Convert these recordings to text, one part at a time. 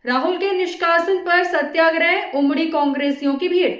राहुल के निष्कासन पर सत्याग्रह, उमड़ी कांग्रेसियों की भीड़।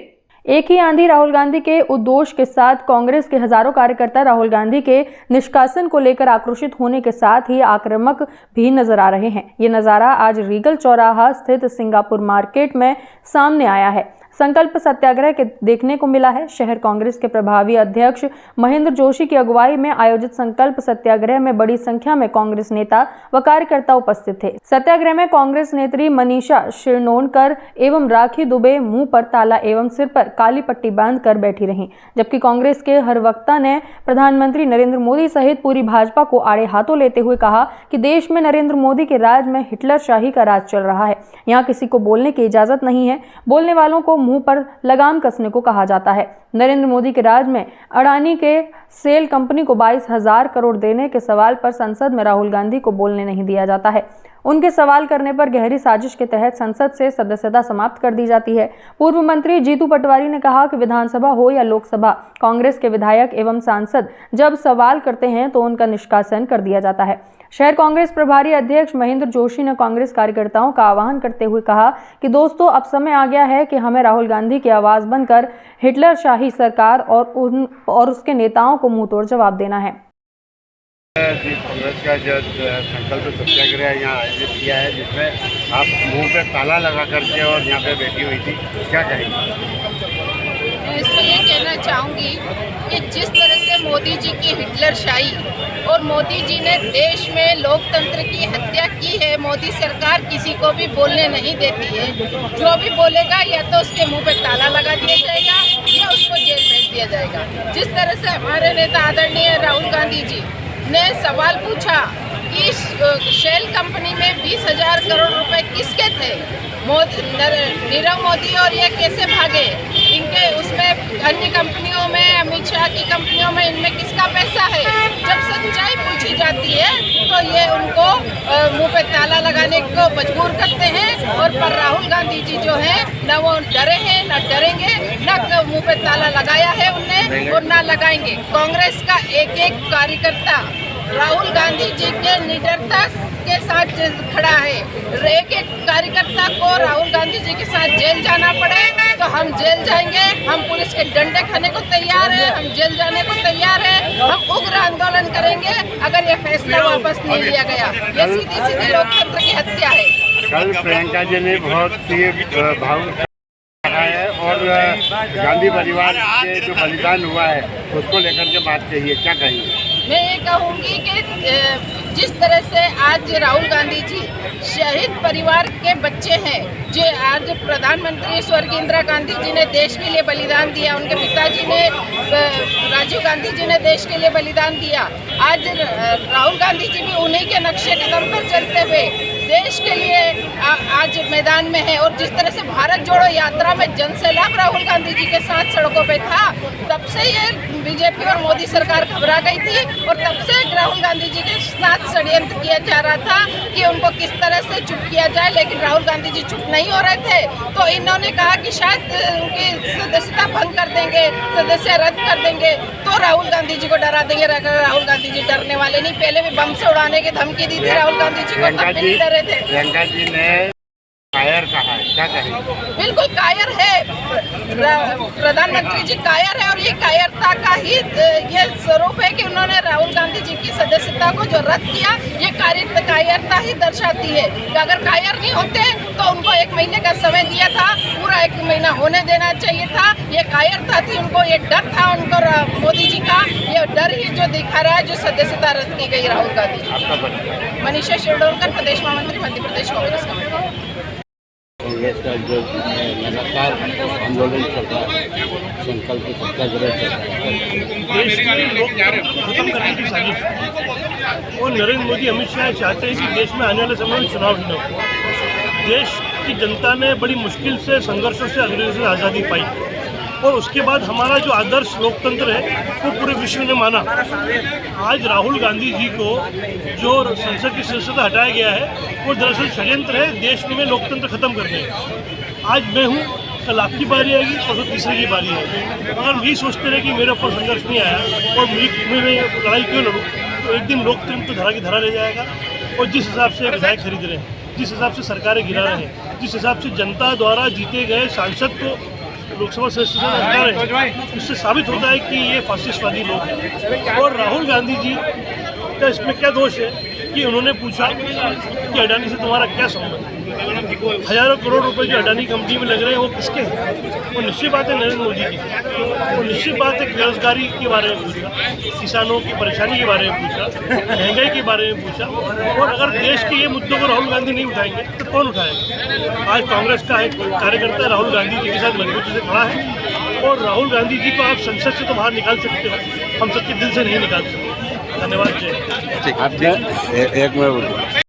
एक ही आंधी राहुल गांधी के उद्घोष के साथ कांग्रेस के हजारों कार्यकर्ता राहुल गांधी के निष्कासन को लेकर आक्रोशित होने के साथ ही आक्रामक भी नजर आ रहे हैं। ये नजारा आज रीगल चौराहा स्थित सिंगापुर मार्केट में सामने आया है। संकल्प सत्याग्रह के देखने को मिला है। शहर कांग्रेस के प्रभारी अध्यक्ष महेंद्र जोशी की अगुवाई में आयोजित संकल्प सत्याग्रह में बड़ी संख्या में कांग्रेस नेता व कार्यकर्ता उपस्थित थे। सत्याग्रह में कांग्रेस नेत्री मनीषा शिरनोनकर एवं राखी दुबे मुंह पर ताला एवं सिर पर काली पट्टी बांध कर बैठी रहीं, जबकि कांग्रेस के हर वक्ता ने प्रधानमंत्री नरेंद्र मोदी सहित पूरी भाजपा को आड़े हाथों लेते हुए कहा कि देश में नरेंद्र मोदी के राज में हिटलर शाही का राज चल रहा है। यहाँ किसी को बोलने की इजाजत नहीं है। बोलने वालों को मुंह पर लगाम कसने को कहा जाता है। नरेंद्र मोदी के राज में अडानी के सेल कंपनी को 22,000 करोड़ देने के सवाल पर संसद में राहुल गांधी को बोलने नहीं दिया जाता है। उनके सवाल करने पर गहरी साजिश के तहत संसद से सदस्यता समाप्त कर दी जाती है। पूर्व मंत्री जीतू पटवारी ने कहा कि विधानसभा हो या लोकसभा, कांग्रेस के विधायक एवं सांसद जब सवाल करते हैं तो उनका निष्कासन कर दिया जाता है। शहर कांग्रेस प्रभारी अध्यक्ष महेंद्र जोशी ने कांग्रेस कार्यकर्ताओं का आह्वान करते हुए कहा कि दोस्तों, अब समय आ गया है कि हमें राहुल गांधी की आवाज बनकर हिटलर शाही सरकार और उसके नेताओं को मुंहतोड़ जवाब देना है। कांग्रेस का जो संकल्प सत्याग्रह यहाँ आयोजित किया है, जिसमें आप मुंह पे ताला लगा करके और यहाँ पे बैठी हुई थी, क्या कहेंगे? मैं इसमें ये कहना चाहूँगी कि जिस तरह से मोदी जी की हिटलर शाही और मोदी जी ने देश में लोकतंत्र की हत्या की है, मोदी सरकार किसी को भी बोलने नहीं देती है। जो भी बोलेगा या तो उसके मुंह पे ताला लगा दिया जाएगा या उसको जेल भेज दिया जाएगा। जिस तरह से हमारे नेता आदरणीय राहुल गांधी जी ने सवाल पूछा कि शेल कंपनी में 20,000 करोड़ रुपए किसके थे, नीरव मोदी, और ये कैसे भागे, इनके उसमें अन्य कंपनियों में, अमित शाह की कंपनियों में, इनमें किसका पैसा है। जब सच्चाई पूछी जाती है तो ये उनको मुंह पे ताला लगाने को मजबूर करते हैं। और पर राहुल गांधी जी जो है, न वो डरे हैं, न डरेंगे, न मुंह पे ताला लगाया है उनने और न लगाएंगे। कांग्रेस का एक एक कार्यकर्ता राहुल गांधी जी के निडरता के साथ खड़ा है। एक एक कार्यकर्ता को राहुल गांधी जी के साथ जेल जाना पड़े तो हम जेल जाएंगे। हम पुलिस के डंडे खाने को तैयार हैं, हम जेल जाने को तैयार हैं। हम उग्र आंदोलन करेंगे अगर ये फैसला वापस नहीं लिया गया। ये सीधी सीधी लोकतंत्र की हत्या है। कल प्रियंका जी ने बहुत ही भावुक है और गांधी परिवार के जो बलिदान हुआ है उसको लेकर के बात कही है, क्या कहिए? मैं ये कहूँगी कि जिस तरह से आज राहुल गांधी जी शहीद परिवार के बच्चे हैं, जो आज प्रधानमंत्री स्वर्गीय इंदिरा गांधी जी ने देश के लिए बलिदान दिया, उनके पिताजी ने राजीव गांधी जी ने देश के लिए बलिदान दिया। आज राहुल गांधी जी भी उन्हीं के नक्शे कदम पर चलते हुए देश के लिए आज मैदान में है। और जिस तरह से भारत जोड़ो यात्रा में जनसैलाब राहुल गांधी जी के साथ सड़कों पे था, तब से ये बीजेपी और मोदी सरकार घबरा गई थी और तब से राहुल गांधी जी के साथ षड्यंत्र किया जा रहा था कि उनको किस तरह से चुप किया जाए। लेकिन राहुल गांधी जी चुप नहीं हो रहे थे, तो इन्होंने कहा कि शायद उनकी सदस्यता भंग कर देंगे, सदस्य रद्द कर देंगे, तो राहुल गांधी जी को डरा देंगे। राहुल गांधी जी डरने वाले नहीं, पहले भी बम से उड़ाने की धमकी दी थी राहुल गांधी जी को, तब भी नहीं डरे थे। प्रियंका जी ने कायर कहा है, क्या कहेंगे? बिल्कुल कायर है, प्रधानमंत्री जी कायर है और ये कायरता का ही ये स्वरूप है कि उन्होंने राहुल गांधी जी की सदस्यता को जो रद्द किया, ये कायरता ही दर्शाती है। कि अगर कायर नहीं होते तो उनको 1 महीने का समय दिया था, पूरा 1 महीना होने देना चाहिए था। ये कायरता थी, उनको ये डर था उनको मोदी जी का, ये डर ही जो दिखा रहा है जो सदस्यता रद्द की गई राहुल गांधी जी। मनीषा शिरडोनकर, प्रदेश महामंत्री, मध्य प्रदेश कांग्रेस कमेटी। कांग्रेस का जो लगातार आंदोलन चल रहा है, संकल्प सत्याग्रह चल रहा है, देश में लोग खत्म करने की साजिश है और नरेंद्र मोदी, अमित शाह चाहते हैं कि देश में आने वाले समय में चुनाव ही न हो। देश की जनता ने बड़ी मुश्किल से, संघर्षों से, अंग्रेजों से आज़ादी पाई और उसके बाद हमारा जो आदर्श लोकतंत्र है वो पूरे विश्व ने माना। आज राहुल गांधी जी को जो संसद की सदस्यता हटाया गया है वो दरअसल षड्यंत्र है देश में लोकतंत्र खत्म करने का। आज मैं हूँ, कल आपकी बारी आएगी, परसों तीसरे की बारी आएगी। अगर हम यही सोचते रहे कि मेरे ऊपर संघर्ष नहीं आया और मैं लड़ाई क्यों लड़ूँ, तो एक दिन लोकतंत्र धरा की धरा ले जाएगा। और जिस हिसाब से विधायक खरीद रहे हैं जिस हिसाब से सरकारें गिरा रहे हैं, जिस हिसाब से जनता द्वारा जीते गए सांसद को लोकसभा सदस्य से हटा रहे हैं, इससे साबित होता है कि ये फासिस्टवादी लोग हैं। और राहुल गांधी जी का इसमें क्या दोष है कि उन्होंने पूछा कि अडानी से तुम्हारा क्या संबंध है। हजारों करोड़ रुपए जो अडानी कंपनी में लग रहे हैं वो किसके हैं? वो निश्चित बात है नरेंद्र मोदी की। वो निश्चित बात है बेरोजगारी के बारे में पूछा, किसानों की परेशानी के बारे में पूछा, महंगाई के बारे में पूछा। और अगर देश के ये मुद्दों को राहुल गांधी नहीं उठाएंगे तो कौन उठाएगा? आज कांग्रेस का एक कार्यकर्ता राहुल गांधी जी के साथ मजबूती से खड़ा है और राहुल गांधी जी को आप संसद से तो बाहर निकाल सकते हो, हम सबके दिल से नहीं निकाल सकते। धन्यवाद। जय एक मिनट